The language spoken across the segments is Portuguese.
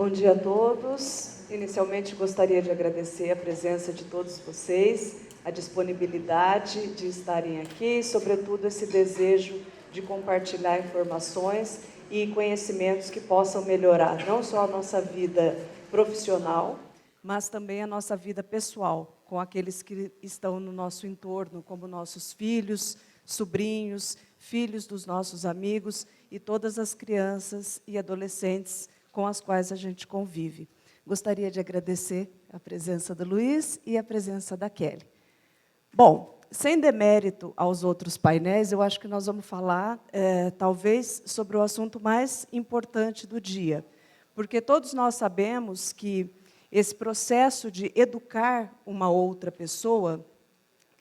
Bom dia a todos. Inicialmente, gostaria de agradecer a presença de todos vocês, a disponibilidade de estarem aqui e, sobretudo, esse desejo de compartilhar informações e conhecimentos que possam melhorar não só a nossa vida profissional, mas também a nossa vida pessoal, com aqueles que estão no nosso entorno, como nossos filhos, sobrinhos, filhos dos nossos amigos e todas as crianças e adolescentes com as quais a gente convive. Gostaria de agradecer a presença do Luiz e a presença da Kelly. Bom, sem demérito aos outros painéis, eu acho que nós vamos falar, talvez, sobre o assunto mais importante do dia, porque todos nós sabemos que esse processo de educar uma outra pessoa,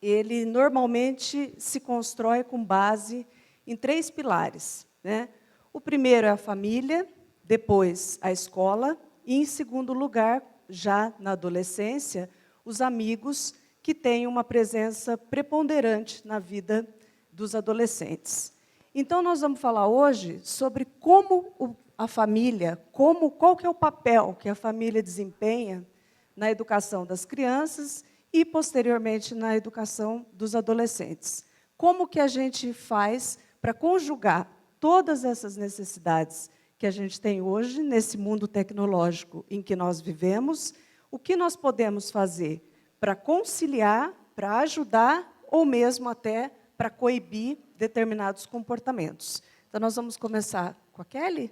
ele normalmente se constrói com base em 3 pilares, né? O primeiro é a família, depois a escola e, em segundo lugar, já na adolescência, os amigos que têm uma presença preponderante na vida dos adolescentes. Então, nós vamos falar hoje sobre como a família, qual que é o papel que a família desempenha na educação das crianças e, posteriormente, na educação dos adolescentes. Como que a gente faz para conjugar todas essas necessidades que a gente tem hoje, nesse mundo tecnológico em que nós vivemos, o que nós podemos fazer para conciliar, para ajudar, ou mesmo até para coibir determinados comportamentos. Então, nós vamos começar com a Kelly?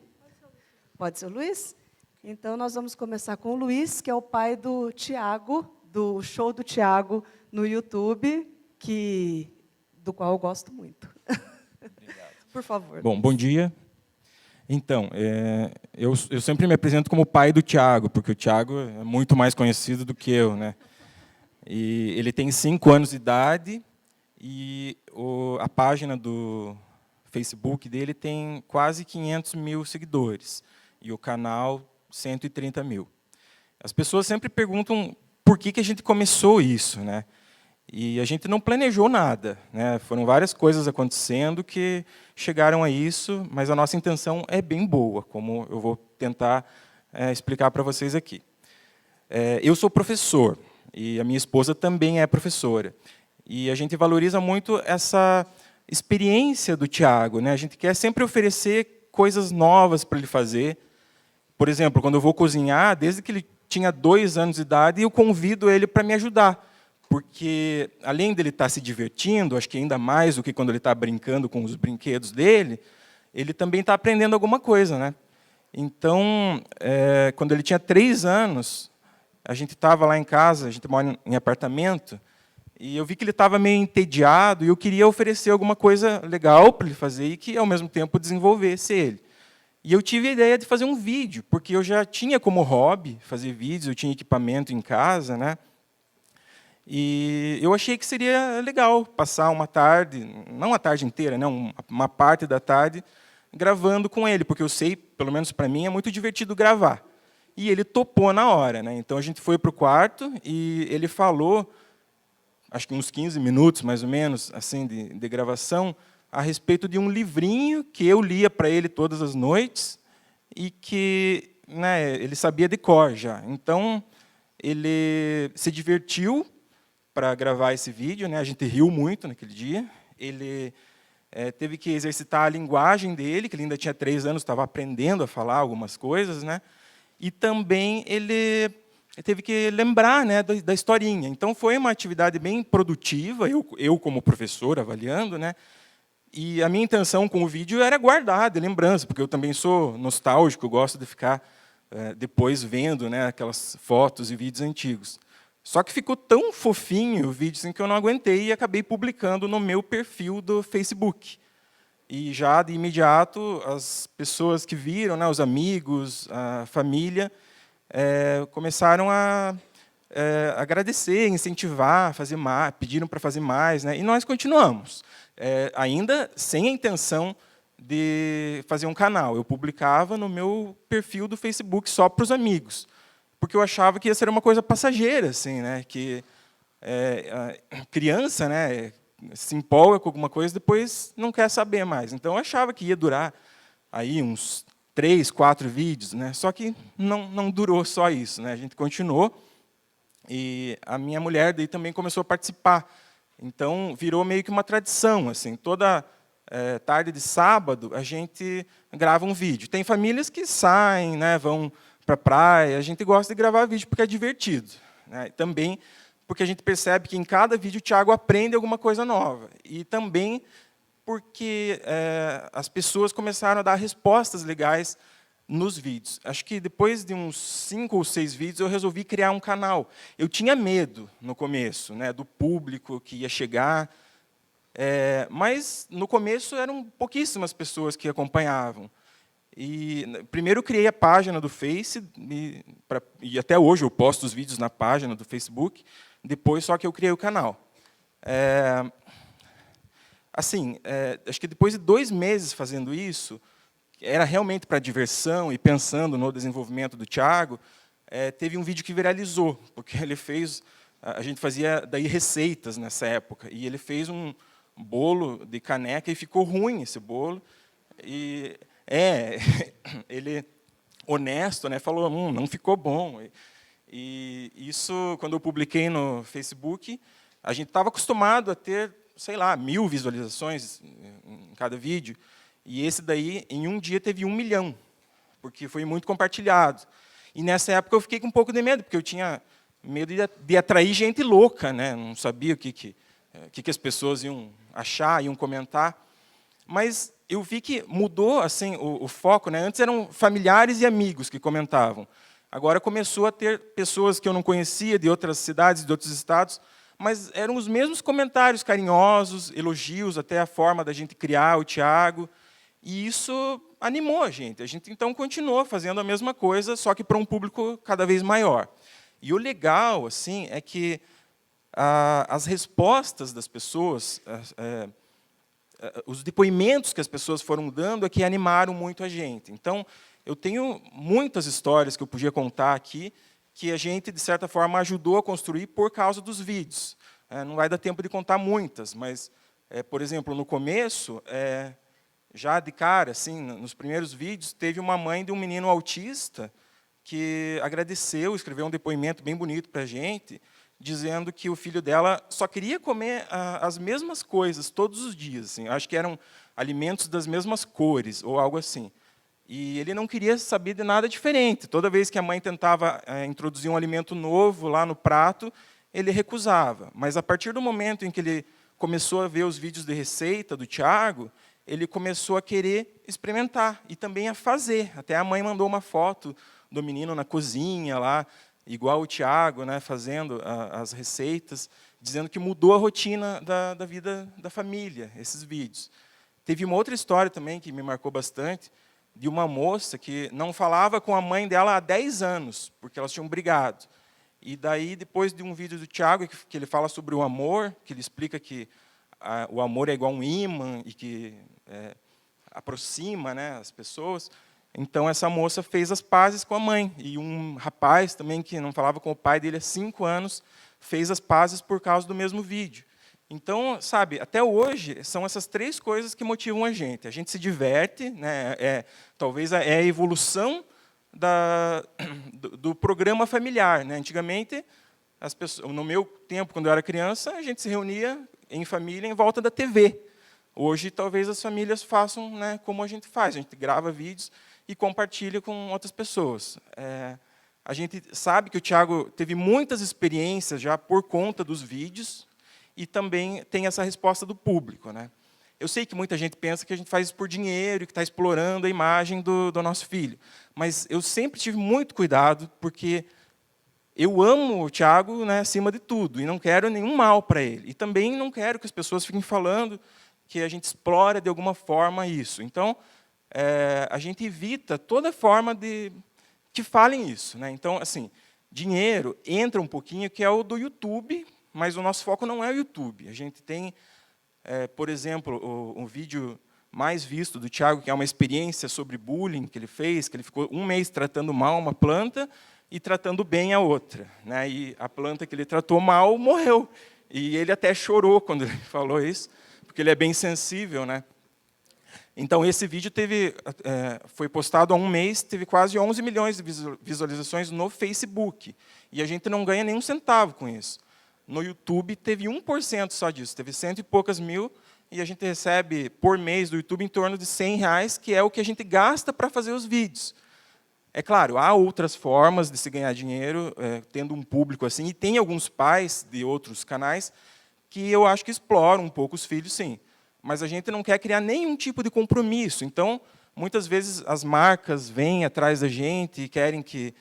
Pode ser o Luiz? Então, nós vamos começar com o Luiz, que é o pai do Tiago, do show do Tiago no YouTube, do qual eu gosto muito. Obrigado. Por favor. Bom dia. Então, eu sempre me apresento como pai do Tiago, porque o Tiago é muito mais conhecido do que eu, né? E ele tem 5 anos de idade e a página do Facebook dele tem quase 500 mil seguidores e o canal 130 mil. As pessoas sempre perguntam por que a gente começou isso, né? E a gente não planejou nada, né? Foram várias coisas acontecendo que chegaram a isso, mas a nossa intenção é bem boa, como eu vou tentar explicar para vocês aqui. Eu sou professor e a minha esposa também é professora. E a gente valoriza muito essa experiência do Tiago, né? A gente quer sempre oferecer coisas novas para ele fazer. Por exemplo, quando eu vou cozinhar, desde que ele tinha 2 anos de idade, eu convido ele para me ajudar. Porque, além dele estar se divertindo, acho que ainda mais do que quando ele está brincando com os brinquedos dele, ele também está aprendendo alguma coisa, né? Então, quando ele tinha 3 anos, a gente estava lá em casa, a gente mora em apartamento, e eu vi que ele estava meio entediado, e eu queria oferecer alguma coisa legal para ele fazer e que, ao mesmo tempo, desenvolvesse ele. E eu tive a ideia de fazer um vídeo, porque eu já tinha como hobby fazer vídeos, eu tinha equipamento em casa, né? E eu achei que seria legal passar uma tarde, não a tarde inteira, não, uma parte da tarde, gravando com ele, porque eu sei, pelo menos para mim, é muito divertido gravar. E ele topou na hora, né? Então a gente foi para o quarto e ele falou, acho que uns 15 minutos, mais ou menos, assim, de gravação, a respeito de um livrinho que eu lia para ele todas as noites e que, né, ele sabia de cor já. Então ele se divertiu para gravar esse vídeo, né? A gente riu muito naquele dia. Ele teve que exercitar a linguagem dele, que ele ainda tinha 3 anos, estava aprendendo a falar algumas coisas, né? E também ele teve que lembrar, né, da historinha. Então foi uma atividade bem produtiva, eu como professor avaliando, né? E a minha intenção com o vídeo era guardar de lembrança, porque eu também sou nostálgico, gosto de ficar depois vendo, né, aquelas fotos e vídeos antigos. Só que ficou tão fofinho o vídeo assim, que eu não aguentei e acabei publicando no meu perfil do Facebook. E já de imediato as pessoas que viram, né, os amigos, a família, começaram a agradecer, incentivar, fazer mais, pediram para fazer mais, né? E nós continuamos, ainda sem a intenção de fazer um canal. Eu publicava no meu perfil do Facebook só para os amigos, porque eu achava que ia ser uma coisa passageira, assim, né? Que a criança, né, se empolga com alguma coisa, depois não quer saber mais. Então eu achava que ia durar aí uns 3, 4 vídeos, né? Só que não durou só isso, né? A gente continuou e a minha mulher daí também começou a participar. Então virou meio que uma tradição, assim, toda tarde de sábado a gente grava um vídeo. Tem famílias que saem, né, vão para a praia, a gente gosta de gravar vídeo porque é divertido, né? Também porque a gente percebe que em cada vídeo o Tiago aprende alguma coisa nova. E também porque as pessoas começaram a dar respostas legais nos vídeos. Acho que depois de uns 5 ou 6 vídeos, eu resolvi criar um canal. Eu tinha medo no começo, né, do público que ia chegar, mas no começo eram pouquíssimas pessoas que acompanhavam. E primeiro eu criei a página do Face, e até hoje eu posto os vídeos na página do Facebook, depois só que eu criei o canal. Assim, acho que depois de 2 meses fazendo isso, era realmente para diversão e pensando no desenvolvimento do Tiago, teve um vídeo que viralizou, porque ele fez, a gente fazia daí receitas nessa época, e ele fez um bolo de caneca e ficou ruim esse bolo. E ele honesto, né, falou, não ficou bom. E isso, quando eu publiquei no Facebook, a gente estava acostumado a ter, sei lá, 1000 visualizações em cada vídeo, e esse daí, em um dia, teve 1 milhão, porque foi muito compartilhado. E nessa época eu fiquei com um pouco de medo, porque eu tinha medo de atrair gente louca, né? Não sabia o que as pessoas iam achar, iam comentar. Mas eu vi que mudou assim o foco, né? Antes eram familiares e amigos que comentavam. Agora começou a ter pessoas que eu não conhecia, de outras cidades, de outros estados, mas eram os mesmos comentários carinhosos, elogios, até a forma da gente criar o Tiago. E isso animou a gente. A gente, então, continuou fazendo a mesma coisa, só que para um público cada vez maior. E o legal assim, é que as respostas das pessoas, os depoimentos que as pessoas foram dando é que animaram muito a gente. Então, eu tenho muitas histórias que eu podia contar aqui, que a gente, de certa forma, ajudou a construir por causa dos vídeos. Não vai dar tempo de contar muitas, mas, por exemplo, no começo, já de cara, assim, nos primeiros vídeos, teve uma mãe de um menino autista que agradeceu, escreveu um depoimento bem bonito para a gente, dizendo que o filho dela só queria comer as mesmas coisas todos os dias. Assim, acho que eram alimentos das mesmas cores, ou algo assim. E ele não queria saber de nada diferente. Toda vez que a mãe tentava introduzir um alimento novo lá no prato, ele recusava. Mas, a partir do momento em que ele começou a ver os vídeos de receita do Tiago, ele começou a querer experimentar e também a fazer. Até a mãe mandou uma foto do menino na cozinha, lá, igual o Tiago, né, fazendo as receitas, dizendo que mudou a rotina da vida da família, esses vídeos. Teve uma outra história também que me marcou bastante, de uma moça que não falava com a mãe dela há 10 anos, porque elas tinham brigado. E daí, depois de um vídeo do Tiago, que ele fala sobre o amor, que ele explica que o amor é igual um ímã e que aproxima, né, as pessoas. Então, essa moça fez as pazes com a mãe. E um rapaz também, que não falava com o pai dele há 5 anos, fez as pazes por causa do mesmo vídeo. Então, sabe, até hoje, são essas 3 coisas que motivam a gente. A gente se diverte, né, talvez é a evolução do programa familiar. Né? Antigamente, as pessoas, no meu tempo, quando eu era criança, a gente se reunia em família em volta da TV. Hoje, talvez as famílias façam, né, como a gente faz. A gente grava vídeos e compartilha com outras pessoas. A gente sabe que o Tiago teve muitas experiências já por conta dos vídeos e também tem essa resposta do público. Né? Eu sei que muita gente pensa que a gente faz isso por dinheiro e que está explorando a imagem do nosso filho. Mas eu sempre tive muito cuidado, porque eu amo o Tiago, né, acima de tudo, e não quero nenhum mal para ele. E também não quero que as pessoas fiquem falando que a gente explora de alguma forma isso. Então, a gente evita toda forma de que falem isso. Né? Então, assim, dinheiro entra um pouquinho, que é o do YouTube, mas o nosso foco não é o YouTube. A gente tem, por exemplo, um vídeo mais visto do Tiago, que é uma experiência sobre bullying que ele fez, que ele ficou 1 mês tratando mal uma planta e tratando bem a outra. Né? E a planta que ele tratou mal morreu. E ele até chorou quando ele falou isso, porque ele é bem sensível. Né? Então, esse vídeo foi postado há um mês, teve quase 11 milhões de visualizações no Facebook. E a gente não ganha nenhum centavo com isso. No YouTube, teve 1% só disso, teve 100 e poucas mil, e a gente recebe, por mês, do YouTube, em torno de R$100, que é o que a gente gasta para fazer os vídeos. É claro, há outras formas de se ganhar dinheiro, tendo um público assim, e tem alguns pais de outros canais que eu acho que exploram um pouco os filhos, sim. Mas a gente não quer criar nenhum tipo de compromisso. Então, muitas vezes, as marcas vêm atrás da gente e querem que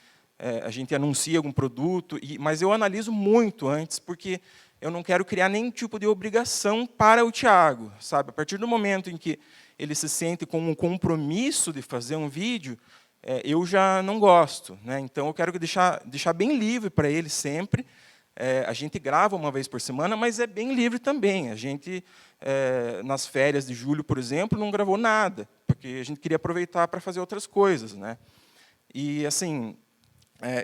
a gente anuncie algum produto, mas eu analiso muito antes, porque eu não quero criar nenhum tipo de obrigação para o Tiago. Sabe? A partir do momento em que ele se sente com um compromisso de fazer um vídeo, eu já não gosto. Né? Então, eu quero deixar bem livre para ele sempre. A gente grava uma vez por semana, mas é bem livre também. A gente, nas férias de julho, por exemplo, não gravou nada, porque a gente queria aproveitar para fazer outras coisas. Né? E, assim,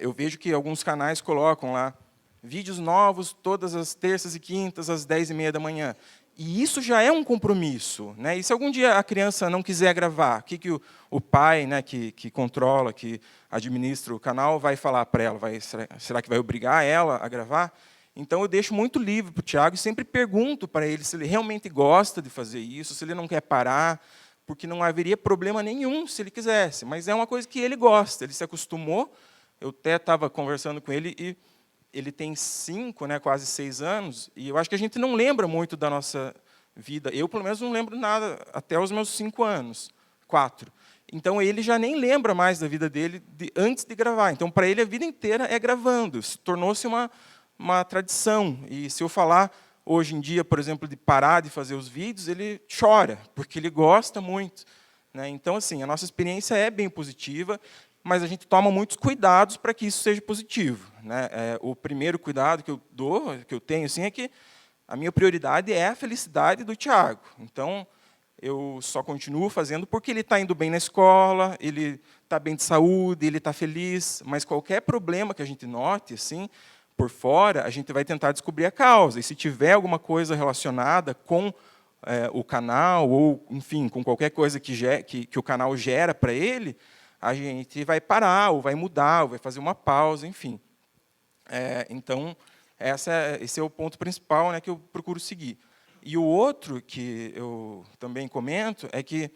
eu vejo que alguns canais colocam lá vídeos novos todas as terças e quintas, às 10h30 da manhã. E isso já é um compromisso. Né? E se algum dia a criança não quiser gravar, o que o pai, né, que controla, que administra o canal, vai falar para ela? Será que vai obrigar ela a gravar? Então, eu deixo muito livre para o Tiago e sempre pergunto para ele se ele realmente gosta de fazer isso, se ele não quer parar, porque não haveria problema nenhum se ele quisesse. Mas é uma coisa que ele gosta, ele se acostumou. Eu até estava conversando com ele e ele tem 5, né, quase 6 anos, e eu acho que a gente não lembra muito da nossa vida. Eu, pelo menos, não lembro nada até os meus 5 anos, 4. Então, ele já nem lembra mais da vida dele antes de gravar. Então, para ele, a vida inteira é gravando. Tornou-se uma tradição. E se eu falar, hoje em dia, por exemplo, de parar de fazer os vídeos, ele chora, porque ele gosta muito. Né? Então, assim, a nossa experiência é bem positiva, mas a gente toma muitos cuidados para que isso seja positivo. Né? O primeiro cuidado que eu tenho, assim, é que a minha prioridade é a felicidade do Tiago. Então, eu só continuo fazendo porque ele está indo bem na escola, ele está bem de saúde, ele está feliz, mas qualquer problema que a gente note, assim, por fora, a gente vai tentar descobrir a causa. E se tiver alguma coisa relacionada com o canal, ou, enfim, com qualquer coisa que o canal gera para ele, a gente vai parar, ou vai mudar, ou vai fazer uma pausa, enfim. Então, esse é o ponto principal, né, que eu procuro seguir. E o outro que eu também comento é que,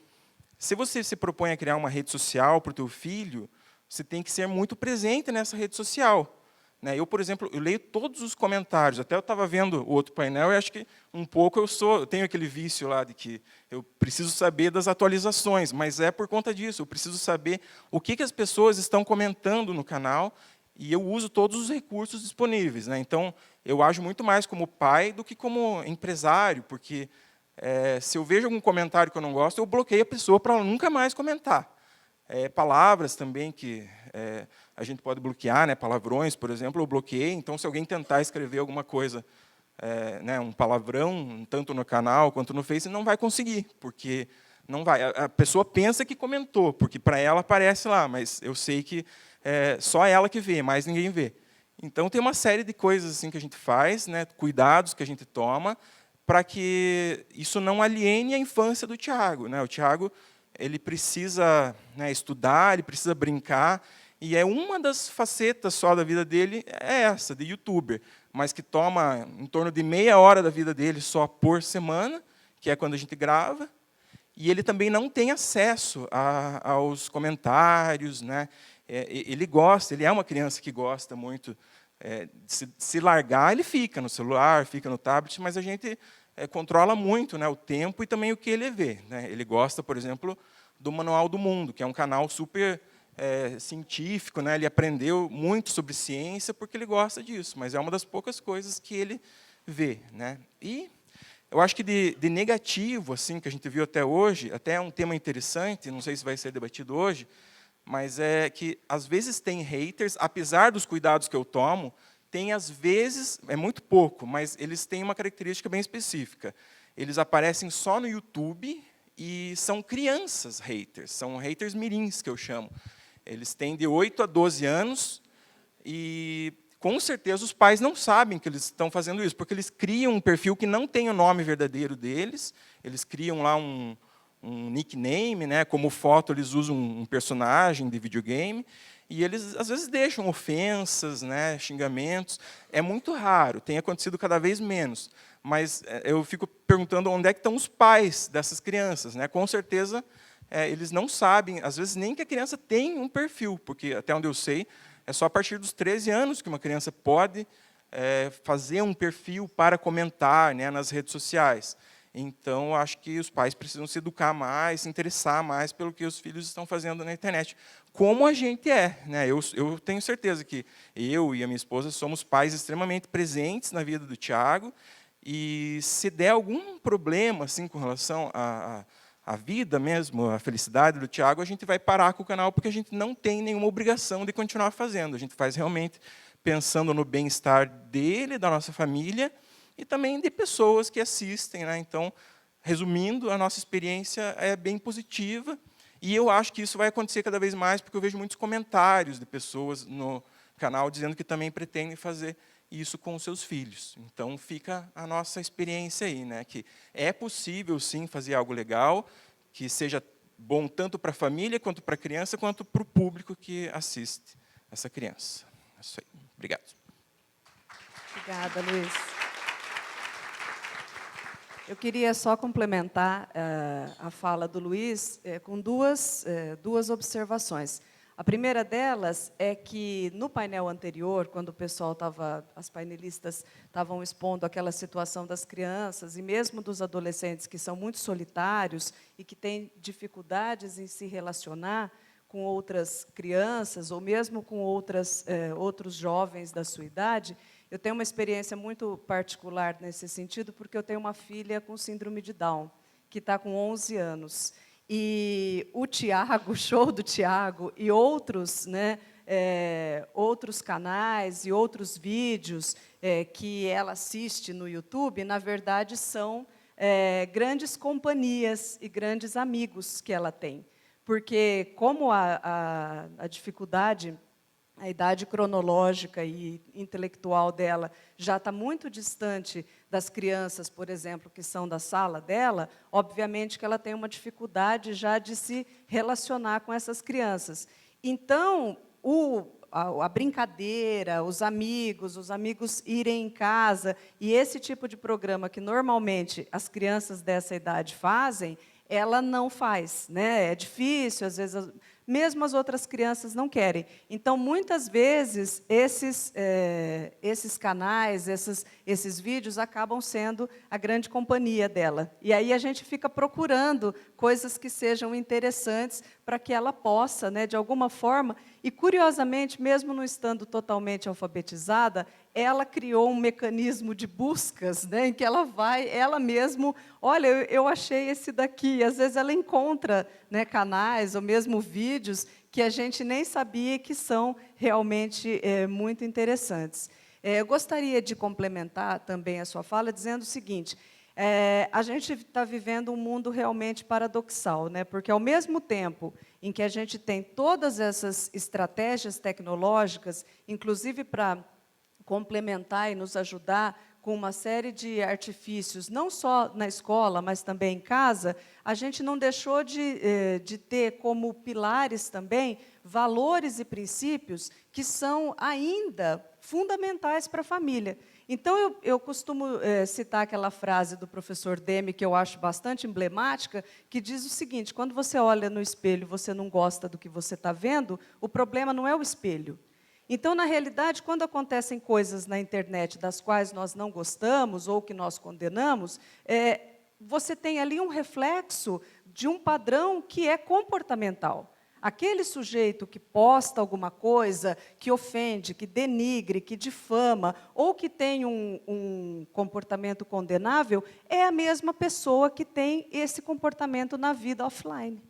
se você se propõe a criar uma rede social para o teu filho, você tem que ser muito presente nessa rede social. Né? Eu, por exemplo, eu leio todos os comentários. Até eu estava vendo o outro painel e acho que um pouco eu tenho aquele vício lá de que eu preciso saber das atualizações, mas é por conta disso. Eu preciso saber o que as pessoas estão comentando no canal e eu uso todos os recursos disponíveis. Né? Então, eu ajo muito mais como pai do que como empresário, porque se eu vejo algum comentário que eu não gosto, eu bloqueio a pessoa para ela nunca mais comentar. Palavras também que a gente pode bloquear, né? Palavrões, por exemplo, eu bloqueei. Então, se alguém tentar escrever alguma coisa, né, um palavrão, tanto no canal quanto no Face, não vai conseguir, porque não vai. A pessoa pensa que comentou, porque para ela aparece lá, mas eu sei que só ela que vê, mais ninguém vê. Então, tem uma série de coisas assim que a gente faz, né, cuidados que a gente toma, para que isso não aliene a infância do Tiago. Né? O Tiago, ele precisa, né, estudar, ele precisa brincar, e uma das facetas só da vida dele é essa, de youtuber, mas que toma em torno de meia hora da vida dele só por semana, que é quando a gente grava, e ele também não tem acesso aos comentários. Né? Ele gosta, ele é uma criança que gosta muito de se largar, ele fica no celular, fica no tablet, mas a gente controla muito, né, o tempo e também o que ele vê. Né? Ele gosta, por exemplo, do Manual do Mundo, que é um canal super científico. Né? Ele aprendeu muito sobre ciência porque ele gosta disso, mas é uma das poucas coisas que ele vê. Né? E eu acho que de negativo, assim, que a gente viu até hoje, até é um tema interessante, não sei se vai ser debatido hoje, mas é que, às vezes, tem haters, apesar dos cuidados que eu tomo, tem, às vezes, é muito pouco, mas eles têm uma característica bem específica. Eles aparecem só no YouTube e são crianças haters, são haters mirins, que eu chamo. Eles têm de 8 a 12 anos e, com certeza, os pais não sabem que eles estão fazendo isso, porque eles criam um perfil que não tem o nome verdadeiro deles, eles criam lá nickname, né? Como foto eles usam um personagem de videogame, e eles às vezes deixam ofensas, né? Xingamentos. É muito raro, tem acontecido cada vez menos. Mas eu fico perguntando onde é que estão os pais dessas crianças, né? Com certeza eles não sabem, às vezes nem que a criança tem um perfil, porque até onde eu sei é só a partir dos 13 anos que uma criança pode fazer um perfil para comentar, né, nas redes sociais. Então, acho que os pais precisam se educar mais, se interessar mais pelo que os filhos estão fazendo na internet. Como a gente é. Né? Eu tenho certeza que eu e a minha esposa somos pais extremamente presentes na vida do Tiago, e se der algum problema assim, com relação à vida mesmo, à felicidade do Tiago, a gente vai parar com o canal, porque a gente não tem nenhuma obrigação de continuar fazendo. A gente faz realmente pensando no bem-estar dele, da nossa família, e também de pessoas que assistem. Né? Então, resumindo, a nossa experiência é bem positiva, e eu acho que isso vai acontecer cada vez mais, porque eu vejo muitos comentários de pessoas no canal dizendo que também pretendem fazer isso com os seus filhos. Então, fica a nossa experiência aí, né? Que é possível, sim, fazer algo legal, que seja bom tanto para a família, quanto para a criança, quanto para o público que assiste essa criança. É isso aí. Obrigado. Obrigada, Luiz. Eu queria só complementar a fala do Luiz com duas observações. A primeira delas é que, no painel anterior, quando o pessoal as painelistas estavam expondo aquela situação das crianças, e mesmo dos adolescentes que são muito solitários e que têm dificuldades em se relacionar com outras crianças, ou mesmo com outros jovens da sua idade, eu tenho uma experiência muito particular nesse sentido, porque eu tenho uma filha com síndrome de Down, que está com 11 anos. E o Tiago, o show do Tiago, e outros, né, outros canais e outros vídeos que ela assiste no YouTube, na verdade, são grandes companhias e grandes amigos que ela tem. Porque, como a dificuldade, a idade cronológica e intelectual dela já está muito distante das crianças, por exemplo, que são da sala dela, obviamente que ela tem uma dificuldade já de se relacionar com essas crianças. Então, a brincadeira, os amigos irem em casa, e esse tipo de programa que normalmente as crianças dessa idade fazem, ela não faz, né? É difícil, às vezes, mesmo as outras crianças não querem. Então, muitas vezes, esses canais, esses vídeos acabam sendo a grande companhia dela. E aí a gente fica procurando coisas que sejam interessantes para que ela possa, né, de alguma forma, e curiosamente, mesmo não estando totalmente alfabetizada, ela criou um mecanismo de buscas, né, em que ela mesma, olha, eu achei esse daqui, e às vezes ela encontra, né, canais ou mesmo vídeos que a gente nem sabia que são realmente muito interessantes. Eu gostaria de complementar também a sua fala dizendo o seguinte: a gente está vivendo um mundo realmente paradoxal, né? Porque, ao mesmo tempo em que a gente tem todas essas estratégias tecnológicas, inclusive para complementar e nos ajudar com uma série de artifícios, não só na escola, mas também em casa, a gente não deixou de ter como pilares também valores e princípios que são ainda fundamentais para a família. Então, eu costumo citar aquela frase do professor Demme, que eu acho bastante emblemática, que diz o seguinte: quando você olha no espelho e você não gosta do que você está vendo, o problema não é o espelho. Então, na realidade, quando acontecem coisas na internet das quais nós não gostamos ou que nós condenamos, você tem ali um reflexo de um padrão que é comportamental. Aquele sujeito que posta alguma coisa, que ofende, que denigre, que difama, ou que tem um comportamento condenável, é a mesma pessoa que tem esse comportamento na vida offline.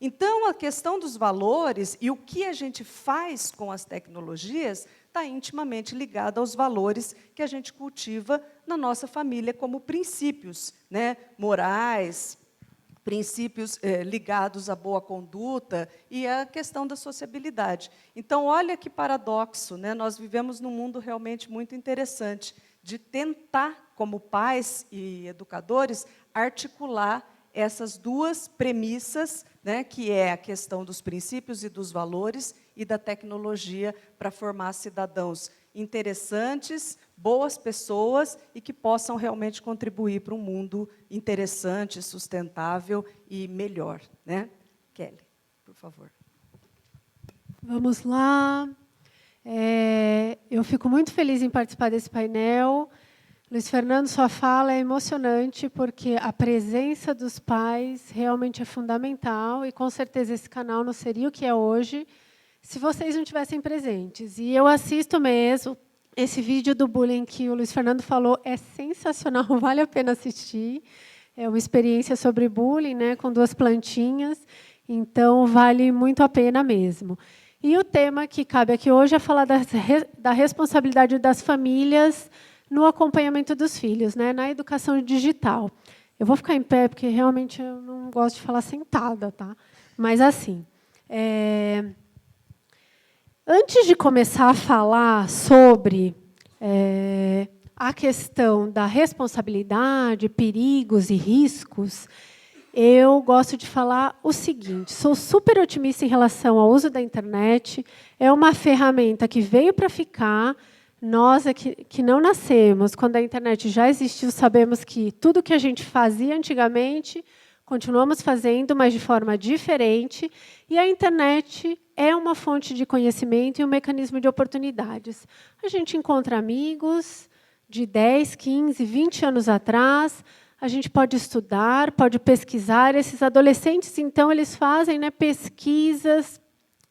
Então, a questão dos valores e o que a gente faz com as tecnologias está intimamente ligada aos valores que a gente cultiva na nossa família como princípios, né, morais, princípios ligados à boa conduta e à questão da sociabilidade. Então, olha que paradoxo, né? Nós vivemos num mundo realmente muito interessante de tentar, como pais e educadores, articular essas duas premissas, né, que é a questão dos princípios e dos valores e da tecnologia para formar cidadãos interessantes, boas pessoas e que possam realmente contribuir para um mundo interessante, sustentável e melhor, né? Kelly, por favor. Vamos lá. Eu fico muito feliz em participar desse painel. Luiz Fernando, sua fala é emocionante, porque a presença dos pais realmente é fundamental, e, com certeza, esse canal não seria o que é hoje se vocês não estivessem presentes. E eu assisto mesmo. Esse vídeo do bullying que o Luiz Fernando falou é sensacional, vale a pena assistir. É uma experiência sobre bullying, né, com 2 plantinhas, então vale muito a pena mesmo. E o tema que cabe aqui hoje é falar da responsabilidade das famílias no acompanhamento dos filhos, né, na educação digital. Eu vou ficar em pé, porque realmente eu não gosto de falar sentada, tá? Mas, assim, antes de começar a falar sobre a questão da responsabilidade, perigos e riscos, eu gosto de falar o seguinte: sou super otimista em relação ao uso da internet. É uma ferramenta que veio para ficar. Nós, que não nascemos quando a internet já existiu, sabemos que tudo que a gente fazia antigamente, continuamos fazendo, mas de forma diferente. E a internet é uma fonte de conhecimento e um mecanismo de oportunidades. A gente encontra amigos de 10, 15, 20 anos atrás. A gente pode estudar, pode pesquisar. Esses adolescentes, então, eles fazem, né, pesquisas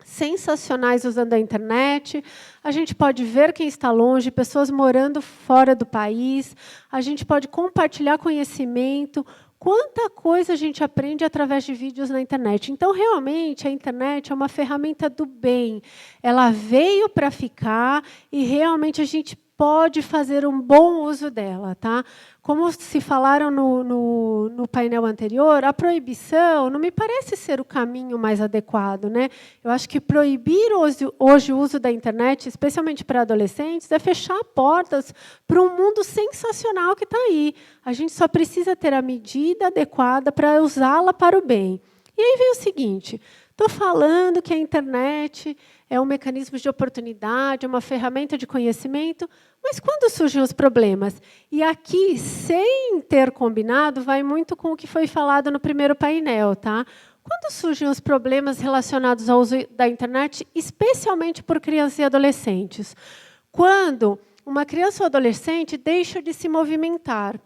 sensacionais usando a internet. A gente pode ver quem está longe, pessoas morando fora do país. A gente pode compartilhar conhecimento. Quanta coisa a gente aprende através de vídeos na internet. Então, realmente, a internet é uma ferramenta do bem. Ela veio para ficar e, realmente, a gente pode fazer um bom uso dela. Tá? Como se falaram no painel anterior, a proibição não me parece ser o caminho mais adequado, né? Eu acho que proibir hoje o uso da internet, especialmente para adolescentes, é fechar portas para um mundo sensacional que está aí. A gente só precisa ter a medida adequada para usá-la para o bem. E aí vem o seguinte: estou falando que a internet é um mecanismo de oportunidade, é uma ferramenta de conhecimento, mas quando surgem os problemas? E aqui, sem ter combinado, vai muito com o que foi falado no primeiro painel. Tá? Quando surgem os problemas relacionados ao uso da internet, especialmente por crianças e adolescentes? Quando uma criança ou adolescente deixa de se movimentar.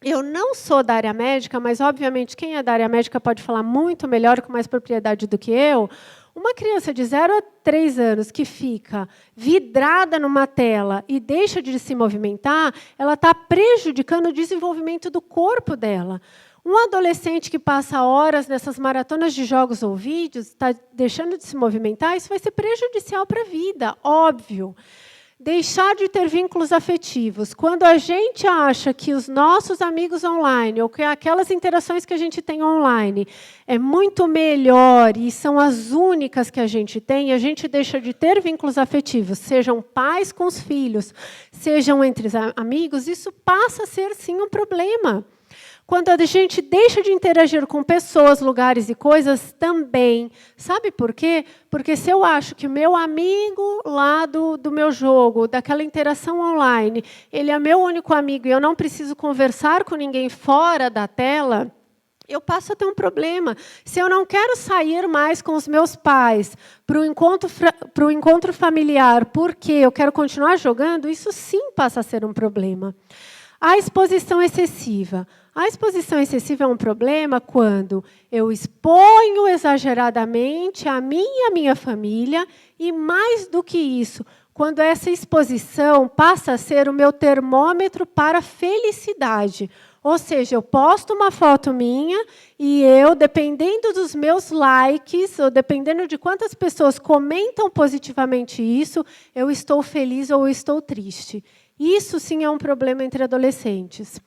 Eu não sou da área médica, mas, obviamente, quem é da área médica pode falar muito melhor, com mais propriedade do que eu. Uma criança de 0 a 3 anos que fica vidrada numa tela e deixa de se movimentar, ela está prejudicando o desenvolvimento do corpo dela. Um adolescente que passa horas nessas maratonas de jogos ou vídeos, está deixando de se movimentar, isso vai ser prejudicial para a vida, óbvio. Deixar de ter vínculos afetivos. Quando a gente acha que os nossos amigos online, ou que aquelas interações que a gente tem online, é muito melhor e são as únicas que a gente tem, a gente deixa de ter vínculos afetivos, sejam pais com os filhos, sejam entre amigos, isso passa a ser, sim, um problema. Quando a gente deixa de interagir com pessoas, lugares e coisas, também. Sabe por quê? Porque se eu acho que o meu amigo lá do meu jogo, daquela interação online, ele é meu único amigo e eu não preciso conversar com ninguém fora da tela, eu passo a ter um problema. Se eu não quero sair mais com os meus pais para o encontro familiar porque eu quero continuar jogando, isso sim passa a ser um problema. A exposição excessiva. A exposição excessiva é um problema quando eu exponho exageradamente a mim e a minha família, e, mais do que isso, quando essa exposição passa a ser o meu termômetro para a felicidade. Ou seja, eu posto uma foto minha e eu, dependendo dos meus likes, ou dependendo de quantas pessoas comentam positivamente isso, eu estou feliz ou estou triste. Isso, sim, é um problema entre adolescentes.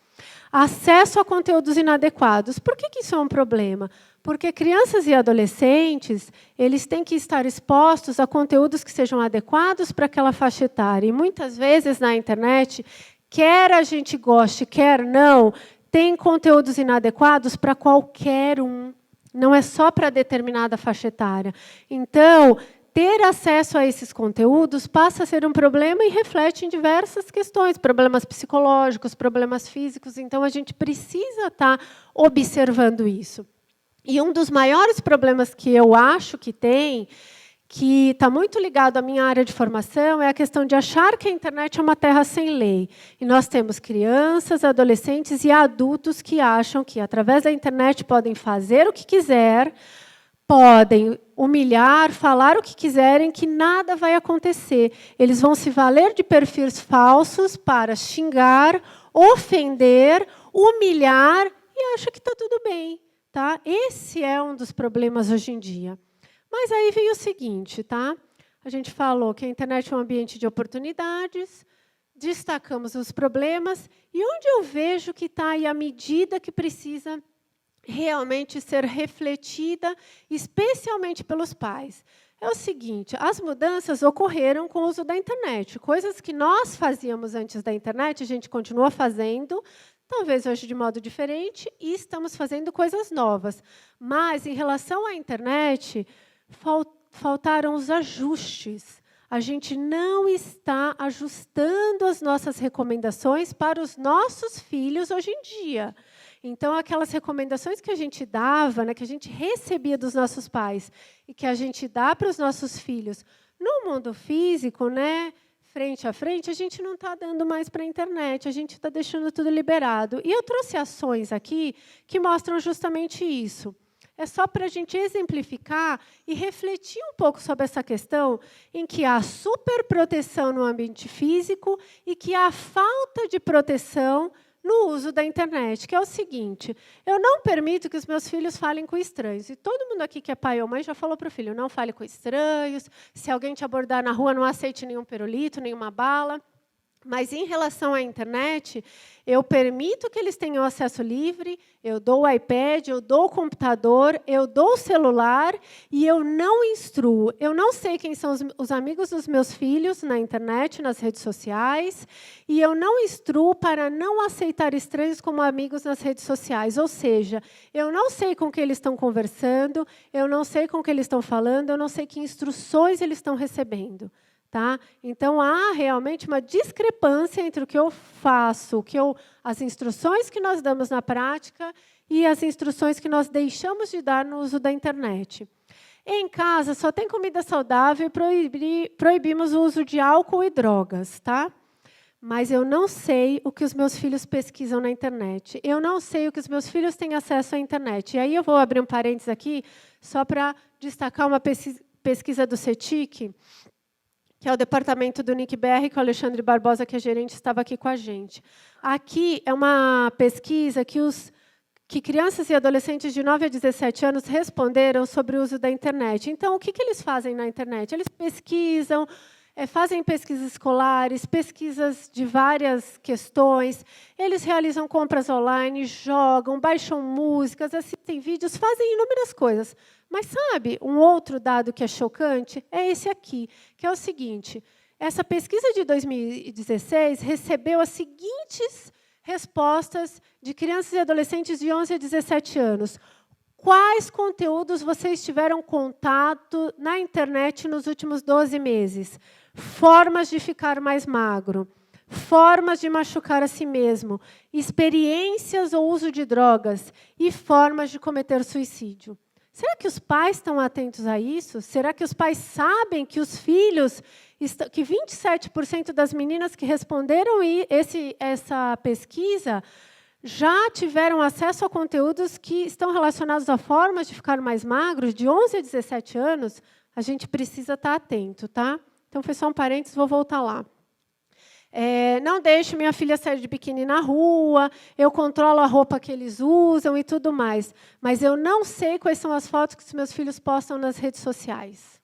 Acesso a conteúdos inadequados. Por que isso é um problema? Porque crianças e adolescentes, eles têm que estar expostos a conteúdos que sejam adequados para aquela faixa etária. E, muitas vezes, na internet, quer a gente goste, quer não, tem conteúdos inadequados para qualquer um, não é só para determinada faixa etária. Então, ter acesso a esses conteúdos passa a ser um problema e reflete em diversas questões, problemas psicológicos, problemas físicos. Então, a gente precisa estar observando isso. E um dos maiores problemas que eu acho que está muito ligado à minha área de formação, é a questão de achar que a internet é uma terra sem lei. E nós temos crianças, adolescentes e adultos que acham que, através da internet, podem fazer o que quiser, podem humilhar, falar o que quiserem, que nada vai acontecer. Eles vão se valer de perfis falsos para xingar, ofender, humilhar e acham que está tudo bem. Tá? Esse é um dos problemas hoje em dia. Mas aí vem o seguinte, tá? A gente falou que a internet é um ambiente de oportunidades, destacamos os problemas, e onde eu vejo que está aí a medida que precisa realmente ser refletida, especialmente pelos pais. É o seguinte, as mudanças ocorreram com o uso da internet. Coisas que nós fazíamos antes da internet, a gente continua fazendo, talvez hoje de modo diferente, e estamos fazendo coisas novas. Mas, em relação à internet, faltaram os ajustes. A gente não está ajustando as nossas recomendações para os nossos filhos hoje em dia. Então, aquelas recomendações que a gente dava, né, que a gente recebia dos nossos pais e que a gente dá para os nossos filhos, no mundo físico, né, frente a frente, a gente não está dando mais para a internet, a gente está deixando tudo liberado. E eu trouxe ações aqui que mostram justamente isso. É só para a gente exemplificar e refletir um pouco sobre essa questão em que há superproteção no ambiente físico e que há falta de proteção no uso da internet, que é o seguinte, eu não permito que os meus filhos falem com estranhos. E todo mundo aqui que é pai ou mãe já falou para o filho, não fale com estranhos, se alguém te abordar na rua, não aceite nenhum pirulito, nenhuma bala. Mas, em relação à internet, eu permito que eles tenham acesso livre, eu dou o iPad, eu dou o computador, eu dou o celular e eu não instruo. Eu não sei quem são os amigos dos meus filhos na internet, nas redes sociais, e eu não instruo para não aceitar estranhos como amigos nas redes sociais. Ou seja, eu não sei com quem eles estão conversando, eu não sei com quem eles estão falando, eu não sei que instruções eles estão recebendo. Tá? Então, há realmente uma discrepância entre o que eu faço, as instruções que nós damos na prática e as instruções que nós deixamos de dar no uso da internet. Em casa, só tem comida saudável e proibimos o uso de álcool e drogas. Tá? Mas eu não sei o que os meus filhos pesquisam na internet. Eu não sei o que os meus filhos têm acesso à internet. E aí eu vou abrir um parênteses aqui, só para destacar uma pesquisa do CETIC, que é o departamento do NIC-BR, que o Alexandre Barbosa, que é gerente, estava aqui com a gente. Aqui é uma pesquisa que crianças e adolescentes de 9 a 17 anos responderam sobre o uso da internet. Então, o que eles fazem na internet? Eles pesquisam, fazem pesquisas escolares, pesquisas de várias questões, eles realizam compras online, jogam, baixam músicas, assistem vídeos, fazem inúmeras coisas. Mas, sabe, um outro dado que é chocante é esse aqui, que é o seguinte, essa pesquisa de 2016 recebeu as seguintes respostas de crianças e adolescentes de 11 a 17 anos. Quais conteúdos vocês tiveram contato na internet nos últimos 12 meses? Formas de ficar mais magro, formas de machucar a si mesmo, experiências ou uso de drogas e formas de cometer suicídio. Será que os pais estão atentos a isso? Será que os pais sabem que os filhos, que 27% das meninas que responderam essa pesquisa já tiveram acesso a conteúdos que estão relacionados a formas de ficar mais magros, de 11 a 17 anos? A gente precisa estar atento, tá? Então, foi só um parênteses, vou voltar lá. Não deixe minha filha sair de biquíni na rua, eu controlo a roupa que eles usam e tudo mais. Mas eu não sei quais são as fotos que os meus filhos postam nas redes sociais.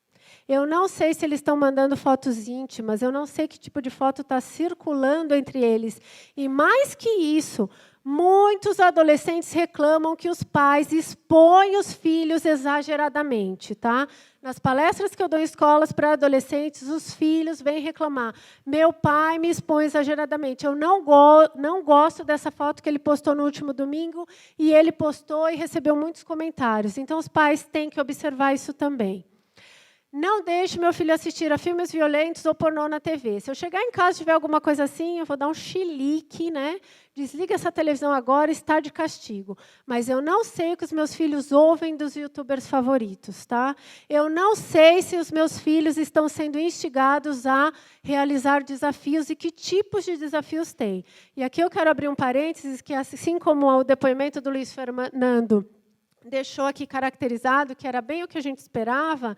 Eu não sei se eles estão mandando fotos íntimas, eu não sei que tipo de foto está circulando entre eles. E, mais que isso, muitos adolescentes reclamam que os pais expõem os filhos exageradamente. Tá? Nas palestras que eu dou em escolas para adolescentes, os filhos vêm reclamar. Meu pai me expõe exageradamente. Eu não gosto dessa foto que ele postou no último domingo, e ele postou e recebeu muitos comentários. Então, os pais têm que observar isso também. Não deixe meu filho assistir a filmes violentos ou pornô na TV. Se eu chegar em casa e tiver alguma coisa assim, eu vou dar um chilique, né? Desliga essa televisão agora, está de castigo. Mas eu não sei o que os meus filhos ouvem dos youtubers favoritos. Tá? Eu não sei se os meus filhos estão sendo instigados a realizar desafios e que tipos de desafios têm. E aqui eu quero abrir um parênteses, que assim como o depoimento do Luiz Fernando deixou aqui caracterizado, que era bem o que a gente esperava,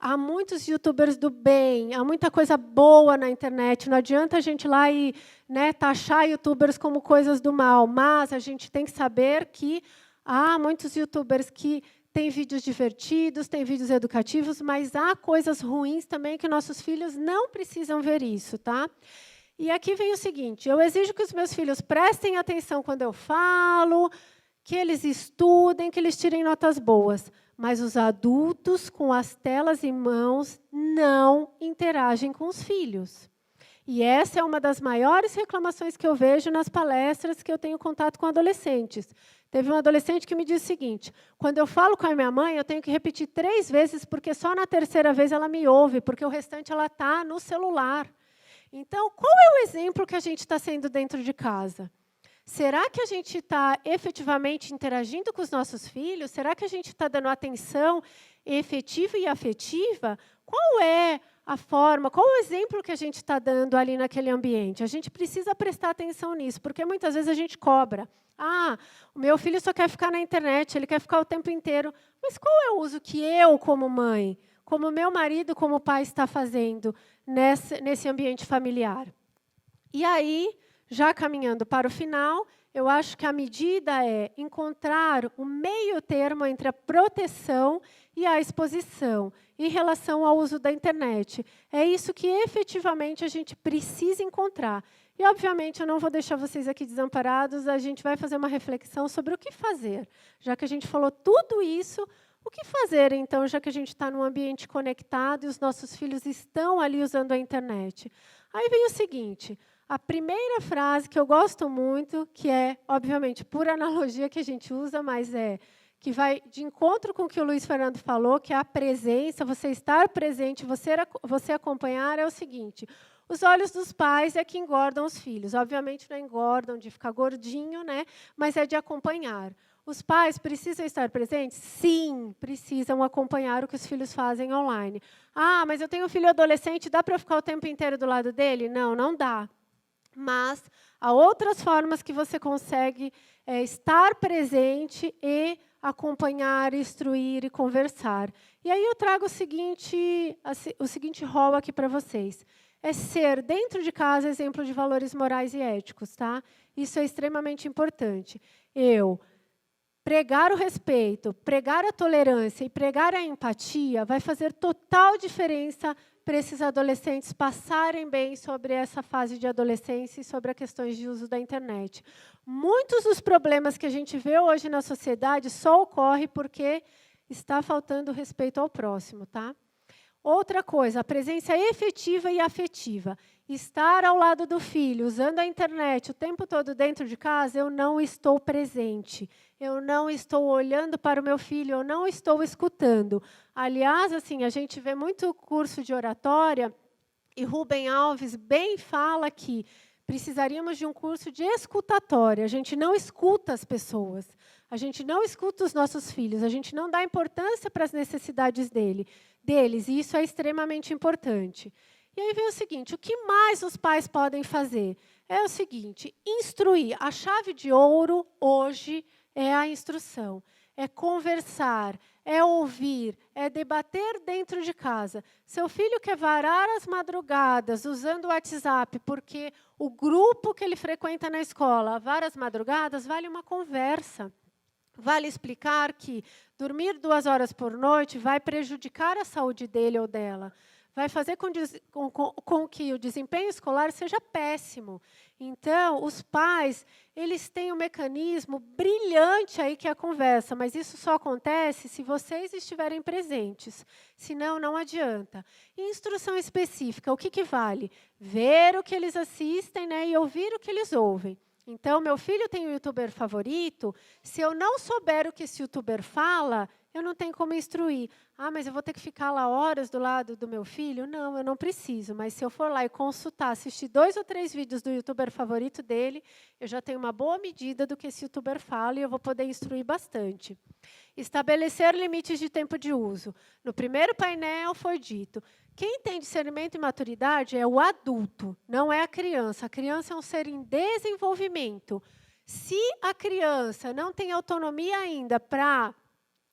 há muitos youtubers do bem, há muita coisa boa na internet. Não adianta a gente ir lá e, né, taxar youtubers como coisas do mal, mas a gente tem que saber que há muitos youtubers que têm vídeos divertidos, têm vídeos educativos, mas há coisas ruins também que nossos filhos não precisam ver isso. Tá? E aqui vem o seguinte, eu exijo que os meus filhos prestem atenção quando eu falo, que eles estudem, que eles tirem notas boas. Mas os adultos, com as telas em mãos, não interagem com os filhos. E essa é uma das maiores reclamações que eu vejo nas palestras que eu tenho contato com adolescentes. Teve um adolescente que me disse o seguinte, quando eu falo com a minha mãe, eu tenho que repetir 3 vezes, porque só na 3ª vez ela me ouve, porque o restante ela está no celular. Então, qual é o exemplo que a gente está sendo dentro de casa? Será que a gente está efetivamente interagindo com os nossos filhos? Será que a gente está dando atenção efetiva e afetiva? Qual é a forma, qual o exemplo que a gente está dando ali naquele ambiente? A gente precisa prestar atenção nisso, porque muitas vezes a gente cobra. Ah, o meu filho só quer ficar na internet, ele quer ficar o tempo inteiro. Mas qual é o uso que eu, como mãe, como meu marido, como pai, está fazendo nesse ambiente familiar? E aí, já caminhando para o final, eu acho que a medida é encontrar o meio termo entre a proteção e a exposição em relação ao uso da internet. É isso que, efetivamente, a gente precisa encontrar. E, obviamente, eu não vou deixar vocês aqui desamparados, a gente vai fazer uma reflexão sobre o que fazer. Já que a gente falou tudo isso, o que fazer, então, já que a gente está num ambiente conectado e os nossos filhos estão ali usando a internet? Aí vem o seguinte, a primeira frase que eu gosto muito, que é, obviamente, por analogia que a gente usa, mas que vai de encontro com o que o Luiz Fernando falou, que é a presença, você estar presente, você acompanhar, é o seguinte, os olhos dos pais é que engordam os filhos. Obviamente, não engordam de ficar gordinho, né? Mas é de acompanhar. Os pais precisam estar presentes? Sim, precisam acompanhar o que os filhos fazem online. Ah, mas eu tenho um filho adolescente, dá para ficar o tempo inteiro do lado dele? Não, não dá. Mas há outras formas que você consegue estar presente e acompanhar, instruir e conversar. E aí eu trago o seguinte rol aqui para vocês. É ser, dentro de casa, exemplo de valores morais e éticos. Tá? Isso é extremamente importante. Eu pregar o respeito, pregar a tolerância e pregar a empatia vai fazer total diferença para esses adolescentes passarem bem sobre essa fase de adolescência e sobre as questões de uso da internet. Muitos dos problemas que a gente vê hoje na sociedade só ocorrem porque está faltando respeito ao próximo. Tá? Outra coisa, a presença efetiva e afetiva. Estar ao lado do filho, usando a internet o tempo todo dentro de casa, eu não estou presente. Eu não estou olhando para o meu filho, eu não estou escutando. Aliás, assim, a gente vê muito curso de oratória, e Rubem Alves bem fala que precisaríamos de um curso de escutatória. A gente não escuta as pessoas, a gente não escuta os nossos filhos, a gente não dá importância para as necessidades deles, e isso é extremamente importante. E aí vem o seguinte, o que mais os pais podem fazer? É o seguinte, instruir. A chave de ouro, hoje, é a instrução. É conversar, é ouvir, é debater dentro de casa. Seu filho quer varar as madrugadas usando o WhatsApp, porque o grupo que ele frequenta na escola vara as madrugadas, vale uma conversa. Vale explicar que dormir 2 horas por noite vai prejudicar a saúde dele ou dela. Vai fazer com que o desempenho escolar seja péssimo. Então, os pais, eles têm um mecanismo brilhante aí que é a conversa, mas isso só acontece se vocês estiverem presentes. Senão, não adianta. E instrução específica, o que vale? Ver o que eles assistem, né, e ouvir o que eles ouvem. Então, meu filho tem um youtuber favorito, se eu não souber o que esse youtuber fala, eu não tenho como instruir. Ah, mas eu vou ter que ficar lá horas do lado do meu filho? Não, eu não preciso. Mas se eu for lá e consultar, assistir 2 ou 3 vídeos do youtuber favorito dele, eu já tenho uma boa medida do que esse youtuber fala e eu vou poder instruir bastante. Estabelecer limites de tempo de uso. No primeiro painel foi dito, quem tem discernimento e maturidade é o adulto, não é a criança. A criança é um ser em desenvolvimento. Se a criança não tem autonomia ainda para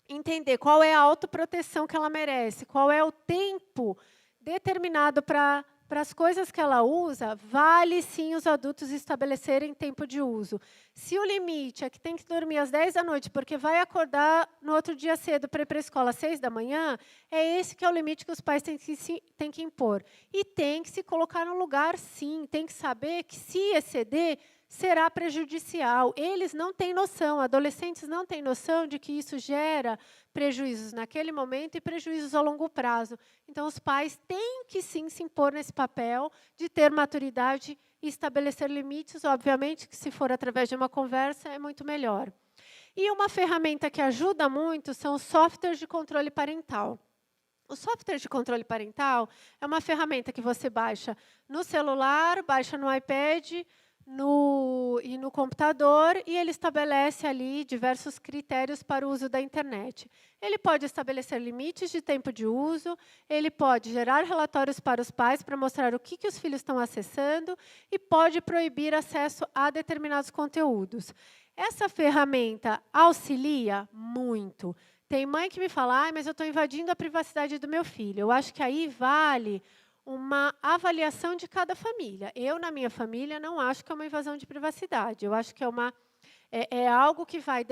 entender qual é a autoproteção que ela merece, qual é o tempo determinado para as coisas que ela usa, vale sim os adultos estabelecerem tempo de uso. Se o limite é que tem que dormir às 10 da noite, porque vai acordar no outro dia cedo para ir para a escola às 6 da manhã, é esse que é o limite que os pais têm que impor. E tem que se colocar no lugar, sim, tem que saber que, se exceder, será prejudicial. Eles não têm noção, adolescentes não têm noção de que isso gera prejuízos naquele momento e prejuízos a longo prazo. Então, os pais têm que, sim, se impor nesse papel de ter maturidade e estabelecer limites. Obviamente que, se for através de uma conversa, é muito melhor. E uma ferramenta que ajuda muito são os softwares de controle parental. O software de controle parental é uma ferramenta que você baixa no celular, baixa no iPad, e no computador, e ele estabelece ali diversos critérios para o uso da internet. Ele pode estabelecer limites de tempo de uso, ele pode gerar relatórios para os pais para mostrar o que os filhos estão acessando e pode proibir acesso a determinados conteúdos. Essa ferramenta auxilia muito. Tem mãe que me fala, mas eu estou invadindo a privacidade do meu filho. Eu acho que aí vale uma avaliação de cada família. Eu, na minha família, não acho que é uma invasão de privacidade. Eu acho que é algo que vai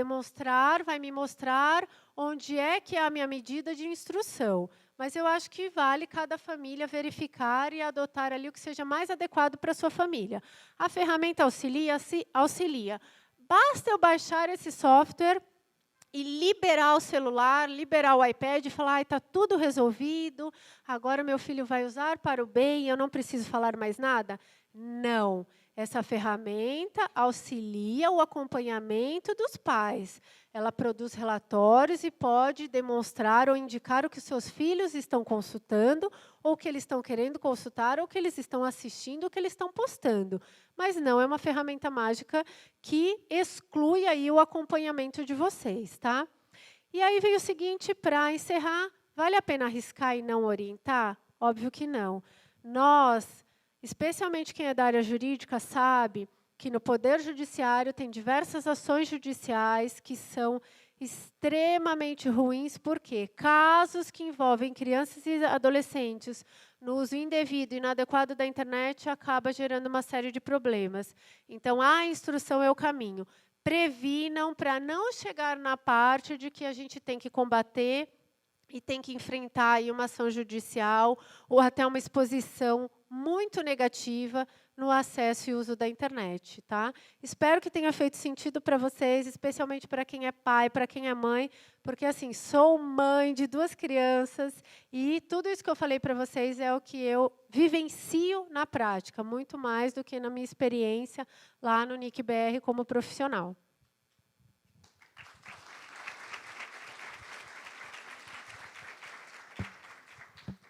me mostrar onde é que é a minha medida de instrução. Mas eu acho que vale cada família verificar e adotar ali o que seja mais adequado para a sua família. A ferramenta auxilia. Basta eu baixar esse software e liberar o celular, liberar o iPad e falar, está tudo resolvido, agora meu filho vai usar para o bem e eu não preciso falar mais nada? Não. Essa ferramenta auxilia o acompanhamento dos pais. Ela produz relatórios e pode demonstrar ou indicar o que os seus filhos estão consultando, ou que eles estão querendo consultar, ou que eles estão assistindo, ou que eles estão postando. Mas não é uma ferramenta mágica que exclui aí o acompanhamento de vocês, tá? E aí vem o seguinte, para encerrar, vale a pena arriscar e não orientar? Óbvio que não. Nós, especialmente quem é da área jurídica, sabe que no Poder Judiciário tem diversas ações judiciais que são extremamente ruins, porque casos que envolvem crianças e adolescentes no uso indevido e inadequado da internet acaba gerando uma série de problemas. Então, a instrução é o caminho. Previnam para não chegar na parte de que a gente tem que combater e tem que enfrentar aí uma ação judicial ou até uma exposição muito negativa no acesso e uso da internet, tá? Espero que tenha feito sentido para vocês, especialmente para quem é pai, para quem é mãe, porque assim, sou mãe de 2 crianças e tudo isso que eu falei para vocês é o que eu vivencio na prática, muito mais do que na minha experiência lá no NIC-BR como profissional.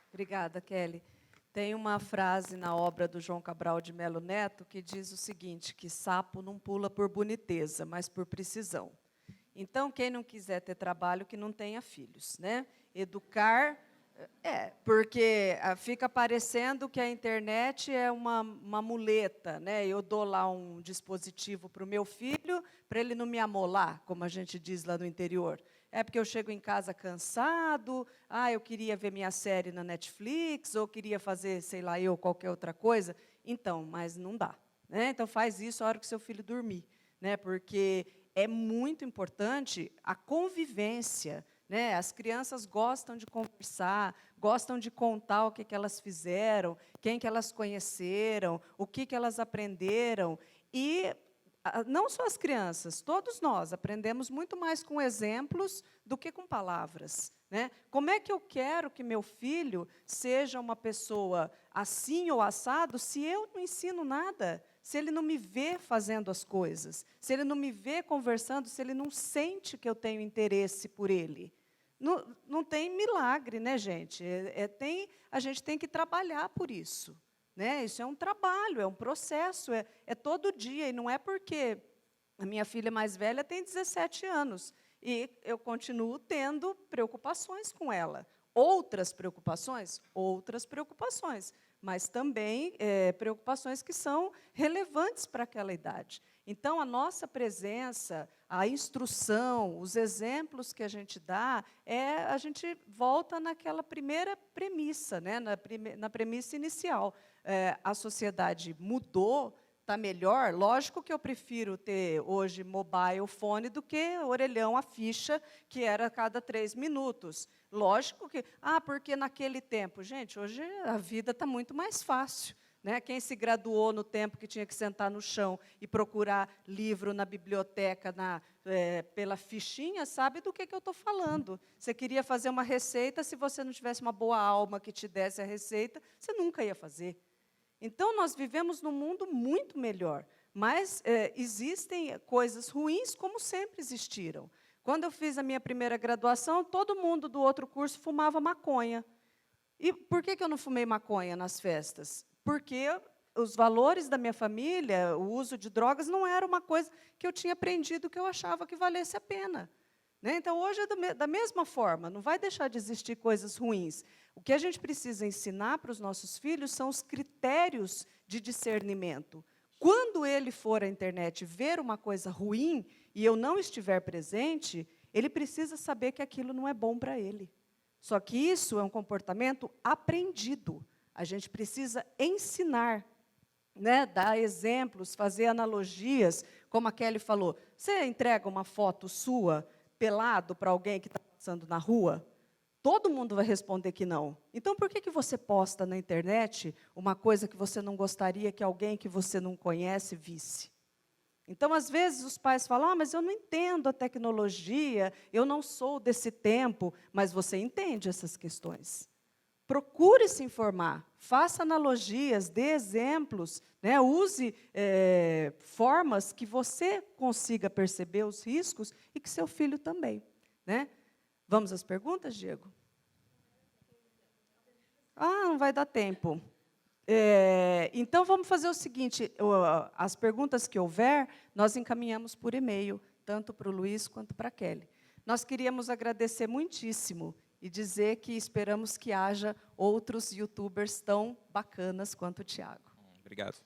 Obrigada, Kelly. Tem uma frase na obra do João Cabral de Melo Neto que diz o seguinte, que sapo não pula por boniteza, mas por precisão. Então, quem não quiser ter trabalho, que não tenha filhos, né? Educar, porque fica parecendo que a internet é uma muleta, né? Eu dou lá um dispositivo para o meu filho, para ele não me amolar, como a gente diz lá no interior. É porque eu chego em casa cansado, eu queria ver minha série na Netflix, ou queria fazer, sei lá, qualquer outra coisa. Então, mas não dá, né? Então, faz isso a hora que seu filho dormir, né? Porque é muito importante a convivência, né? As crianças gostam de conversar, gostam de contar o que elas fizeram, quem que elas conheceram, o que elas aprenderam. E não só as crianças, todos nós aprendemos muito mais com exemplos do que com palavras, né? Como é que eu quero que meu filho seja uma pessoa assim ou assado se eu não ensino nada? Se ele não me vê fazendo as coisas, se ele não me vê conversando, se ele não sente que eu tenho interesse por ele? Não tem milagre, né, gente? A gente tem que trabalhar por isso. Né? Isso é um trabalho, é um processo, é todo dia, e não é porque a minha filha mais velha tem 17 anos, e eu continuo tendo preocupações com ela. Outras preocupações, mas também preocupações que são relevantes para aquela idade. Então, a nossa presença, a instrução, os exemplos que a gente dá, a gente volta naquela primeira premissa, né? na premissa inicial. A sociedade mudou, está melhor. Lógico que eu prefiro ter hoje mobile phone do que orelhão a ficha, que era a cada 3 minutos. Lógico que... porque naquele tempo... Gente, hoje a vida está muito mais fácil. Né? Quem se graduou no tempo que tinha que sentar no chão e procurar livro na biblioteca pela fichinha, sabe do que eu estou falando. Você queria fazer uma receita, se você não tivesse uma boa alma que te desse a receita, você nunca ia fazer. Então, nós vivemos num mundo muito melhor, mas existem coisas ruins como sempre existiram. Quando eu fiz a minha primeira graduação, todo mundo do outro curso fumava maconha. E por que eu não fumei maconha nas festas? Porque os valores da minha família, o uso de drogas, não era uma coisa que eu tinha aprendido que eu achava que valesse a pena. Né? Então, hoje é da mesma forma, não vai deixar de existir coisas ruins. O que a gente precisa ensinar para os nossos filhos são os critérios de discernimento. Quando ele for à internet ver uma coisa ruim e eu não estiver presente, ele precisa saber que aquilo não é bom para ele. Só que isso é um comportamento aprendido. A gente precisa ensinar, né, dar exemplos, fazer analogias, como a Kelly falou. Você entrega uma foto sua, pelado, para alguém que está passando na rua? Todo mundo vai responder que não. Então, por que você posta na internet uma coisa que você não gostaria que alguém que você não conhece visse? Então, às vezes, os pais falam, mas eu não entendo a tecnologia, eu não sou desse tempo, mas você entende essas questões. Procure se informar, faça analogias, dê exemplos, né? Use formas que você consiga perceber os riscos e que seu filho também. Né? Vamos às perguntas, Diego? Não vai dar tempo. Então, vamos fazer o seguinte, as perguntas que houver, nós encaminhamos por e-mail, tanto para o Luiz quanto para a Kelly. Nós queríamos agradecer muitíssimo e dizer que esperamos que haja outros youtubers tão bacanas quanto o Tiago. Obrigado.